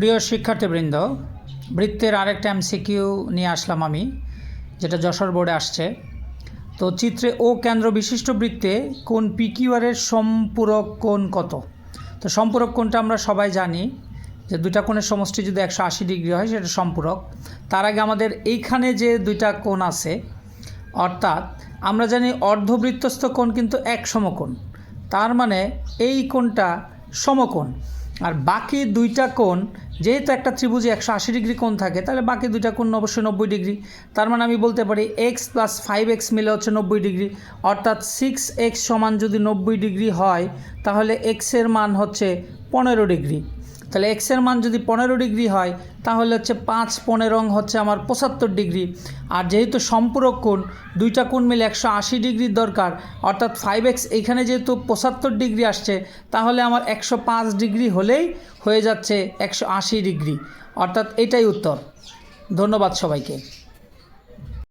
প্রিয় শিক্ষার্থীবৃন্দ, বৃত্তের আরেকটা এমসিকিউ নিয়ে আসলাম আমি, যেটা যশোর বোর্ডে আসছে। তো চিত্রে ও কেন্দ্র বিশিষ্ট বৃত্তে কোন পিকিউআরের সম্পূরক কোণ কত? তো সম্পূরক কোণটা আমরা সবাই জানি যে দুইটা কোণের সমষ্টি যদি 180 ডিগ্রি হয় সেটা সম্পূরক। তার আগে আমাদের এইখানে যে দুইটা কোণ আছে, অর্থাৎ আমরা জানি অর্ধবৃত্তস্থ কোণ কিন্তু এক সমকোণ, তার মানে এই কোণটা সমকোণ। আর বাকি দুইটা কোণ, যেহেতু একটা ত্রিভুজে 180 ডিগ্রি কোণ থাকে, তাহলে বাকি দুইটা কোণ অবশ্যই 90 ডিগ্রি। তার মানে আমি বলতে পারি এক্স প্লাস 5x মিলে হচ্ছে 90 ডিগ্রি, অর্থাৎ 6x সমান যদি 90 ডিগ্রি হয় তাহলে এক্সের মান হচ্ছে 15 ডিগ্রি। তাহলে এক্সের মান যদি 15 ডিগ্রি হয় তাহলে হচ্ছে 5×15 হচ্ছে আমার 75 ডিগ্রি। আর যেহেতু সম্পূরক কোণ, দুইটা কোণ মিলে 180 ডিগ্রির দরকার, অর্থাৎ 5x এইখানে যেহেতু 75 ডিগ্রি আসছে, তাহলে আমার 105 ডিগ্রি হলেই হয়ে যাচ্ছে 180 ডিগ্রি, অর্থাৎ এটাই উত্তর। ধন্যবাদ সবাইকে।